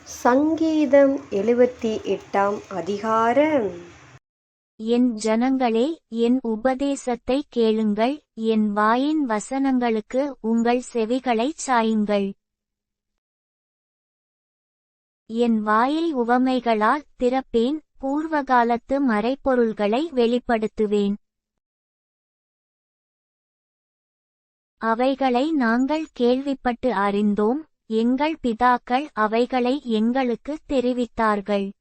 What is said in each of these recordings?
சங்கீதம் 78 அதிகாரம். என் ஜனங்களே, என் உபதேசத்தைக் கேளுங்கள், என் வாயின் வசனங்களுக்கு உங்கள் செவிகளைச் சாயுங்கள். என் வாயை உவமைகளால் திறப்பேன், பூர்வகாலத்து மறைபொருள்களை வெளிப்படுத்துவேன். அவைகளை நாங்கள் கேள்விப்பட்டு அறிந்தோம், எங்கள் பிதாக்கள் அவைகளை எங்களுக்குத் தெரிவித்தார்கள்.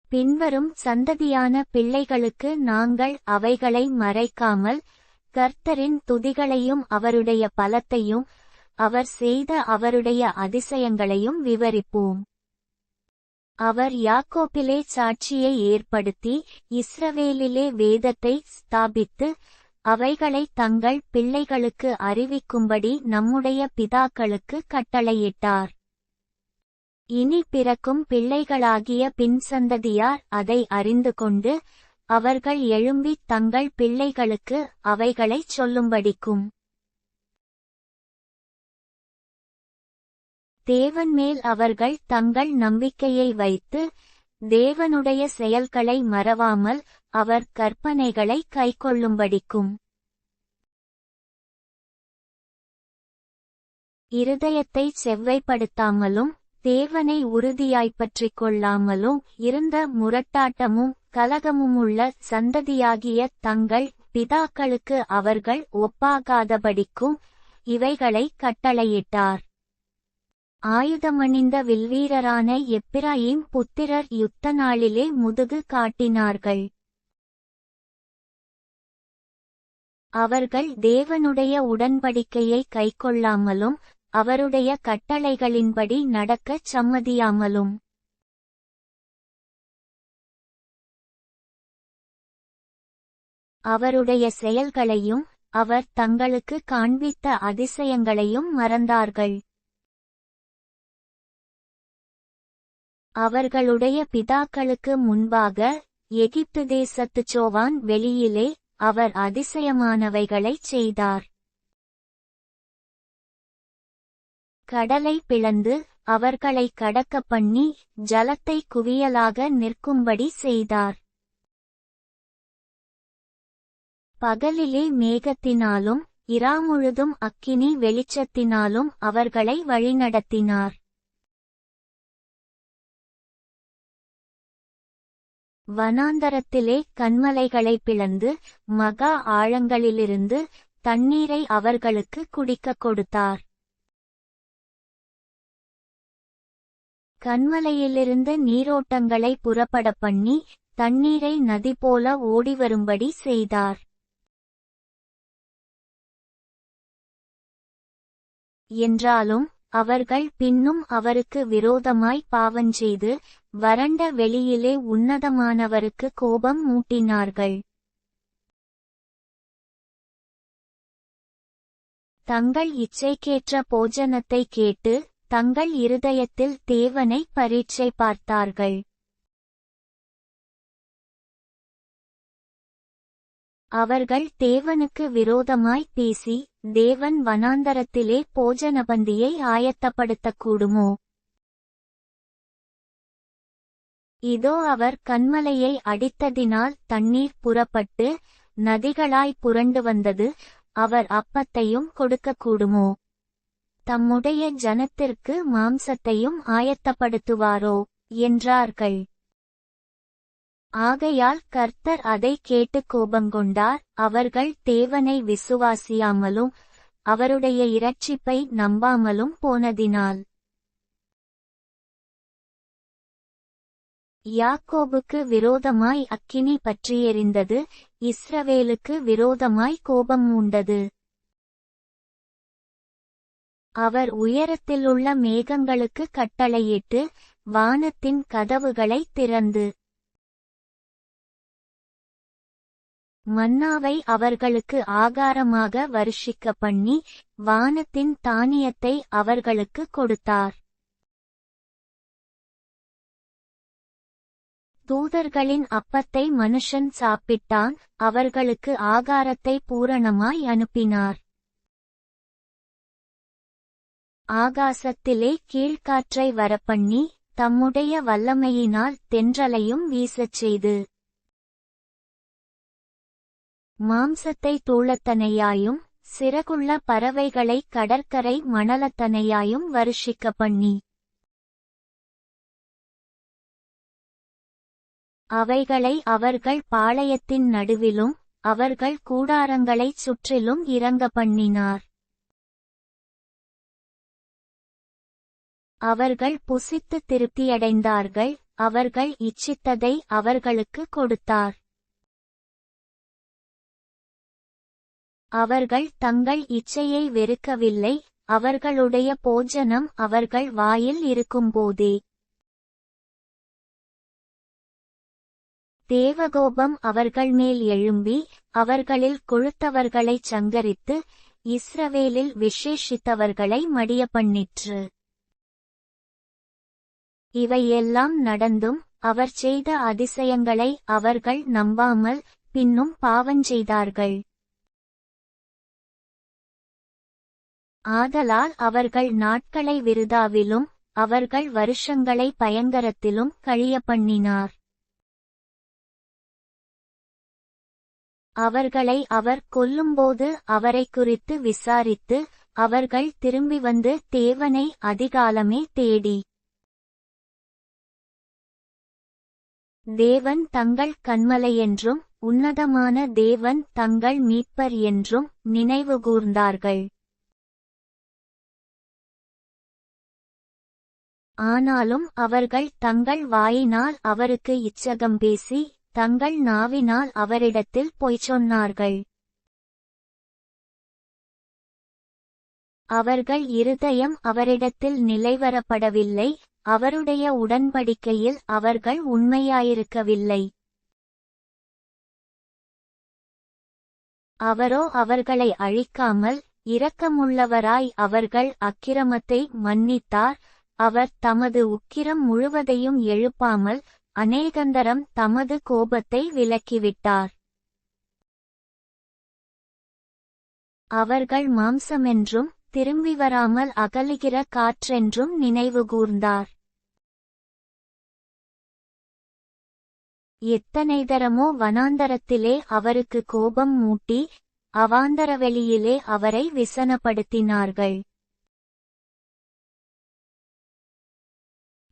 பின்வரும் சந்ததியான பிள்ளைகளுக்கு நாங்கள் அவைகளை மறைக்காமல், கர்த்தரின் துதிகளையும் அவருடைய பலத்தையும், அவர் செய்த அவருடைய அதிசயங்களையும் விவரிப்போம். அவர் யாக்கோபிலே சாட்சியை ஏற்படுத்தி, இஸ்ரவேலிலே வேதத்தை ஸ்தாபித்து, அவைகளை தங்கள் பிள்ளைகளுக்கு அறிவிக்கும்படி நம்முடைய பிதாக்களுக்கு கட்டளையிட்டார். இனி பிறக்கும் பிள்ளைகளாகிய பின்சந்ததியார் அதை அறிந்து கொண்டு, அவர்கள் எழும்பித் தங்கள் பிள்ளைகளுக்கு அவைகளைச் சொல்லும்படிக்கும். தேவன் மேல் அவர்கள் தங்கள் நம்பிக்கையை வைத்து, தேவனுடைய செயல்களை மறவாமல், அவர் கற்பனைகளை கைக்கொள்ளும்படிக்கும். இருதயத்தைச் செவ்வைப்படுத்தாமலும், தேவனை உறுதியாய்ப் பற்றிக் கொள்ளாமலும் இருந்த முரட்டாட்டமும் கலகமுமுள்ள சந்ததியாகிய தங்கள் பிதாக்களுக்கு அவர்கள் ஒப்பாகாதபடிக்கும் இவைகளை கட்டளையிட்டார். ஆயுதமணிந்த வில்வீரரான எப்பிராயீம் புத்திரர் யுத்த நாளிலே முதுகு காட்டினார்கள். அவர்கள் தேவனுடைய உடன்படிக்கையை கைக்கொள்ளாமலும், அவருடைய கட்டளைகளின்படி நடக்கச் சம்மதியாமலும். அவருடைய செயல்களையும், அவர் தங்களுக்கு காண்பித்த அதிசயங்களையும் மறந்தார்கள். அவர்களுடைய பிதாக்களுக்கு முன்பாக, எகிப்து தேசத்துச் சோவான் வெளியிலே, அவர் அதிசயமானவைகளைச் செய்தார். கடலை பிளந்து, அவர்களை கடக்கப் பண்ணி, ஜலத்தை குவியலாக நிற்கும்படி செய்தார். பகலிலே மேகத்தினாலும், இராமுழுதும் அக்கினி வெளிச்சத்தினாலும் அவர்களை வழிநடத்தினார். வனாந்தரத்திலே கன்மலைகளை பிளந்து, மகா ஆழங்களிலிருந்து தண்ணீரை அவர்களுக்கு குடிக்கக் கொடுத்தார். கன்மலையிலிருந்து நீரோட்டங்களை புறப்படப் பண்ணி, தண்ணீரை நதி போல ஓடிவரும்படி செய்தார். என்றாலும் அவர்கள் பின்னும் அவருக்கு விரோதமாய் பாவஞ்செய்து, வறண்ட வெளியிலே உன்னதமானவருக்கு கோபம் மூட்டினார்கள். தங்கள் இச்சைக்கேற்ற போஜனத்தை கேட்டு, தங்கள் இருதயத்தில் தேவனை பரீட்சை பார்த்தார்கள். அவர்கள் தேவனுக்கு விரோதமாய் பேசி, தேவன் வனாந்தரத்திலே போஜனபந்தியை ஆயத்தப்படுத்தக்கூடுமோ? இதோ அவர் கன்மலையை அடித்ததினால் தண்ணீர் புறப்பட்டு, நதிகளாய் புரண்டு வந்தது, அவர் அப்பத்தையும் கொடுக்கக்கூடுமோ? தம்முடைய ஜனத்திற்கு மாம்சத்தையும் ஆயத்தப்படுத்துவாரோ? என்றார்கள். ஆகையால் கர்த்தர் அதை கேட்டு கோபங்கொண்டார். அவர்கள் தேவனை விசுவாசியாமலும், அவருடைய இரட்சிப்பை நம்பாமலும் போனதினால். யாக்கோபுக்கு விரோதமாய் அக்கினி பற்றியெரிந்தது, இஸ்ரவேலுக்கு விரோதமாய் கோபம் மூண்டது. அவர் உயரத்திலுள்ள மேகங்களுக்கு கட்டளையிட்டு, வானத்தின் கதவுகளைத் திறந்து மன்னாவை அவர்களுக்கு ஆகாரமாக வருஷிக்கப் பண்ணி, வானத்தின் தானியத்தை அவர்களுக்கு கொடுத்தார். தூதர்களின் அப்பத்தை மனுஷன் சாப்பிட்டான், அவர்களுக்கு ஆகாரத்தை பூரணமாய் அனுப்பினார். ஆகாசத்திலே கீழ்காற்றை வரப்பண்ணி தம்முடைய வல்லமையினால் தென்றலையும் வீசச் செய்து மாம்சத்தை தூளத்தனையாயும் சிறகுள்ள பறவைகளை கடற்கரை மணலத்தனையாயும் வருஷிக்க பண்ணி அவைகளை அவர்கள் பாளையத்தின் நடுவிலும் அவர்கள் கூடாரங்களைச் சுற்றிலும் இறங்க பண்ணினார். அவர்கள் புசித்து திருப்தியடைந்தார்கள், அவர்கள் இச்சித்ததை அவர்களுக்கு கொடுத்தார். அவர்கள் தங்கள் இச்சையை வெறுக்கவில்லை, அவர்களுடைய போஜனம் அவர்கள் வாயில் இருக்கும்போதே. தேவகோபம் அவர்கள் மேல் எழும்பி அவர்களில் கொழுத்தவர்களைச் சங்கரித்து இஸ்ரவேலில் விசேஷித்தவர்களை மடியப்பண்ணிற்று. இவையெல்லாம் நடந்தும் அவர் செய்த அதிசயங்களை அவர்கள் நம்பாமல் பின்னும் பாவஞ்செய்தார்கள். ஆதலால் அவர்கள் நாட்களை விருதாவிலும் அவர்கள் வருஷங்களை பயங்கரத்திலும் கழியப்பண்ணினார். அவர்களை அவர் கொல்லும்போது அவரைக் குறித்து விசாரித்து அவர்கள் திரும்பி வந்து தேவனை அதிகாலமே தேடி தேவன் தங்கள் கன்மலையென்றும் உன்னதமான தேவன் தங்கள் மீட்பர் என்றும் நினைவுகூர்ந்தார்கள். ஆனாலும் அவர்கள் தங்கள் வாயினால் அவருக்கு இச்சகம் பேசி தங்கள் நாவினால் அவரிடத்தில் பொய் சொன்னார்கள். அவர்கள் இருதயம் அவரிடத்தில் நிலைவரப்படவில்லை, அவருடைய உடன்படிக்கையில் அவர்கள் உண்மையாயிருக்கவில்லை. அவரோ அவர்களை அழிக்காமல் இரக்கமுள்ளவராய் அவர்கள் அக்கிரமத்தை மன்னித்தார். அவர் தமது உக்கிரம் முழுவதையும் எழுப்பாமல் அநேகந்தரம் தமது கோபத்தை விலக்கிவிட்டார். அவர்கள் மாம்சமென்றும் திரும்பி வராமல் அகலுகிற காற்றென்றும் நினைவுகூர்ந்தார். எத்தனை தரமோ வனாந்தரத்திலே அவருக்கு கோபம் மூட்டி அவாந்தரவெளியிலே அவரை விசனப்படுத்தினார்கள்.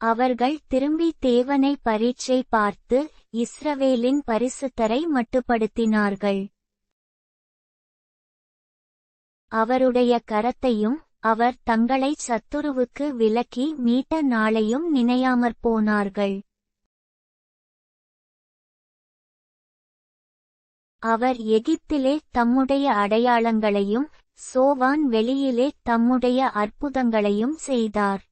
அவர்கள் திரும்பி தேவனை பரீட்சை பார்த்து இஸ்ரவேலின் பரிசுத்தரை மட்டுப்படுத்தினார்கள். அவருடைய கரத்தையும் அவர் தங்களைச் சத்துருவுக்கு விலக்கி மீட்ட நாளையும் நினையாமற்போனார்கள். அவர் எகிப்திலே தம்முடைய அடையாளங்களையும் சோவான் வெளியிலே தம்முடைய அற்புதங்களையும் செய்தார்.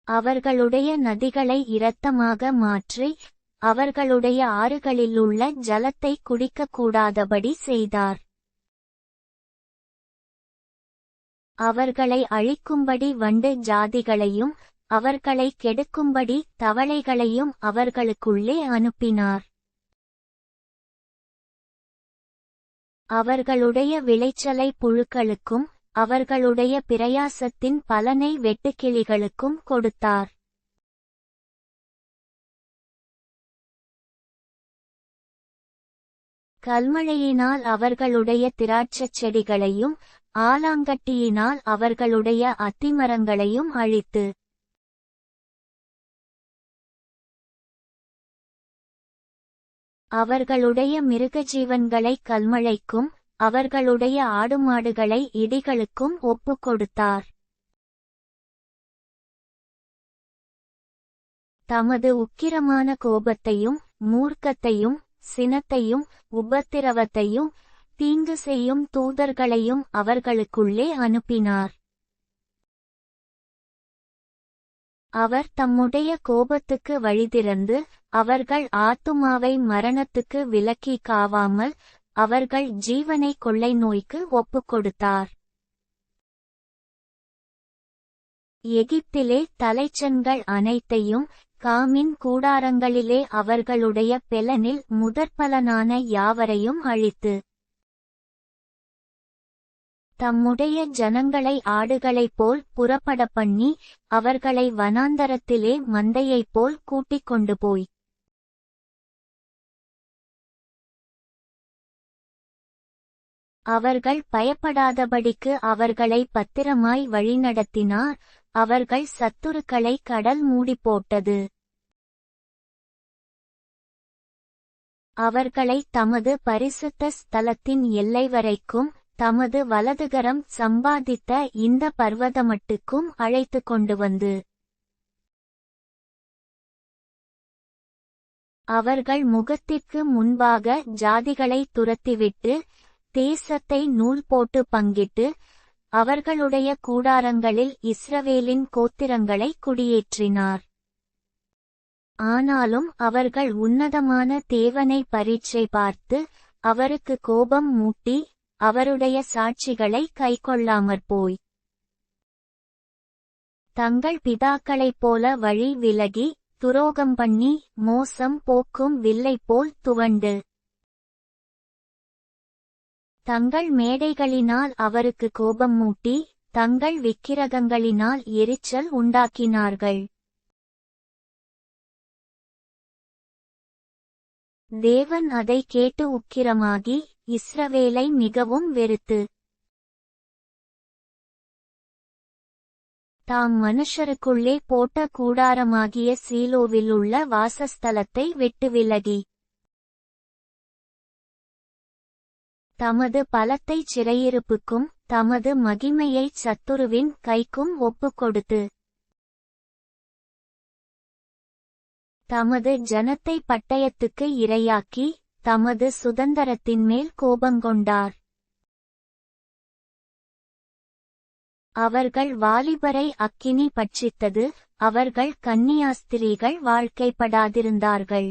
அவர்களுடைய நதிகளை இரத்தமாக மாற்றி அவர்களுடைய ஆறுகளிலுள்ள ஜலத்தை குடிக்கக்கூடாதபடி செய்தார். அவர்களை அழிக்கும்படி வண்டு ஜாதிகளையும் அவர்களை கெடுக்கும்படி தவளைகளையும் அவர்களுக்குள்ளே அனுப்பினார். அவர்களுடைய விளைச்சலை புழுக்களுக்கும் அவர்களுடைய பிரயாசத்தின் பலனை வெட்டுக்கிளிகளுக்கும் கொடுத்தார். கல்மழையினால் அவர்களுடைய திராட்சைச் செடிகளையும் ஆலாங்கட்டியினால் அவர்களுடைய அத்திமரங்களையும் அழித்து அவர்களுடைய மிருகஜீவன்களை கல்மழைக்கும் அவர்களுடைய ஆடுமாடுகளை இடிகளுக்கும் ஒப்புக்கொடுத்தார். தமது உக்கிரமான கோபத்தையும் மூர்க்கத்தையும் சினத்தையும் உபத்திரவத்தையும் தீங்கு செய்யும் தூதர்களையும் அவர்களுக்குள்ளே அனுப்பினார். அவர் தம்முடைய கோபத்துக்கு வழிதிறந்து அவர்கள் ஆத்துமாவை மரணத்துக்கு விலக்கி காவாமல் அவர்கள் ஜீவனை கொள்ளை நோய்க்கு ஒப்புக்கொடுத்தார். எகிப்திலே தலைச்சன்கள் அனைத்தையும் காமின் கூடாரங்களிலே அவர்களுடைய பெலனில் முதற்பலனான யாவரையும் அழித்து தம்முடைய ஜனங்களை ஆடுகளைப் போல் புறப்பட பண்ணி அவர்களை வனாந்தரத்திலே மந்தையைப் போல் கூட்டிக் கொண்டு போய் அவர்கள் பயப்படாதபடிக்கு அவர்களை பத்திரமாய் வழிநடத்தினார். அவர்கள் சத்துருக்களை கடல் மூடிப்போட்டது. அவர்களை தமது பரிசுத்த ஸ்தலத்தின் எல்லை வரைக்கும் தமது வலதுகரம் சம்பாதித்த இந்த பர்வதமட்டுக்கும் அழைத்து கொண்டு வந்து அவர்கள் முகத்திற்கு முன்பாக ஜாதிகளை துரத்திவிட்டு தேசத்தை நூல் போட்டு பங்கிட்டு அவர்களுடைய கூடாரங்களில் இஸ்ரவேலின் கோத்திரங்களை குடியேற்றினார். ஆனாலும் அவர்கள் உன்னதமான தேவனை பரீட்சை பார்த்து அவருக்கு கோபம் மூட்டி அவருடைய சாட்சிகளை கைக்கொள்ளாமற்போய் தங்கள் பிதாக்களைப் போல வழி விலகி துரோகம் பண்ணி மோசம் போக்கும் வில்லை போல் துவண்டு தங்கள் மேடைகளினால் அவருக்கு கோபம் மூட்டி தங்கள் விக்கிரகங்களினால் எரிச்சல் உண்டாக்கினார்கள். தேவன் அதை கேட்டு உக்கிரமாகி இஸ்ரவேலை மிகவும் வெறுத்து தாம் மனுஷருக்குள்ளே போட்ட கூடாரமாகிய சீலோவிலுள்ள வாசஸ்தலத்தை விட்டு விலகி தமது பலத்தைச் சிறையிருப்புக்கும் தமது மகிமையைச் சத்துருவின் கைக்கும் ஒப்புக்கொடுத்து தமது ஜனத்தை பட்டயத்துக்கு இரையாக்கி தமது சுதந்தரத்தின் மேல் கோபங்கொண்டார். அவர்கள் வாலிபரை அக்கினி பட்சித்தது. அவர்கள் கன்னியாஸ்திரீகள் வாழ்க்கைப்படாதிருந்தார்கள்.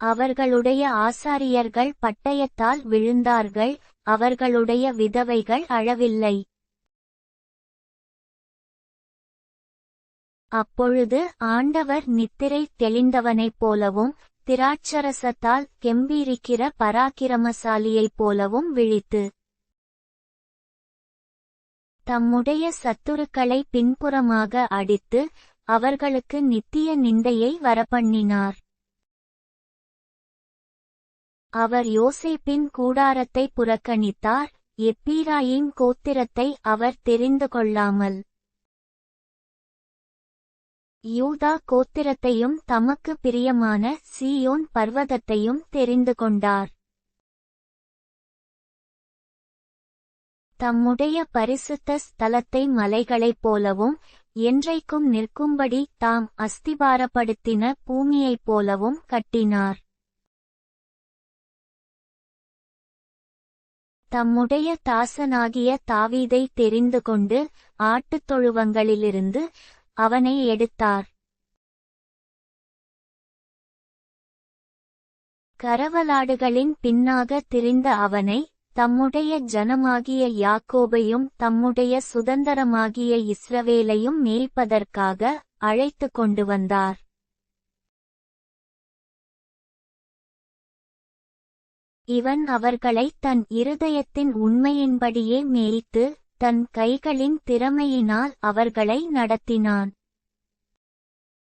அவர்களுடைய ஆசாரியர்கள் பட்டயத்தால் விழுந்தார்கள். அவர்களுடைய விதவைகள் அழவில்லை. அப்பொழுது ஆண்டவர் நித்திரை தெளிந்தவனைப் போலவும் திராட்சரசத்தால் கெம்பீரிக்கிற பராக்கிரமசாலியைப் போலவும் விழித்து தம்முடைய சத்துருக்களை பின்புறமாக அடித்து அவர்களுக்கு நித்திய நிந்தையை வரப்பண்ணினார். அவர் யோசேப்பின் கூடாரத்தை புறக்கணித்தார். எப்பிராயீம் கோத்திரத்தை அவர் தெரிந்து கொள்ளாமல் யூதா கோத்திரத்தையும் தமக்கு பிரியமான சீயோன் பர்வதத்தையும் தெரிந்து கொண்டார். தம்முடைய பரிசுத்த ஸ்தலத்தை மலைகளைப் போலவும் என்றைக்கும் நிற்கும்படி தாம் அஸ்திபாரப்படுத்தின பூமியைப் போலவும் கட்டினார். தம்முடைய தாசனாகிய தாவீதை தெரிந்து கொண்டு ஆட்டுத் தொழுவங்களிலிருந்து அவனை எடுத்தார். கரவலாடுகளின் பின்னாக திரிந்த அவனை தம்முடைய ஜனமாகிய யாக்கோபையும் தம்முடைய சுதந்தரமாகிய இஸ்ரவேலையும் மேய்ப்பதற்காக அழைத்து கொண்டு வந்தார். இவன் அவர்களை தன் இருதயத்தின் உண்மையின்படியே மேய்த்து தன் கைகளின் திறமையினால் அவர்களை நடத்தினான்.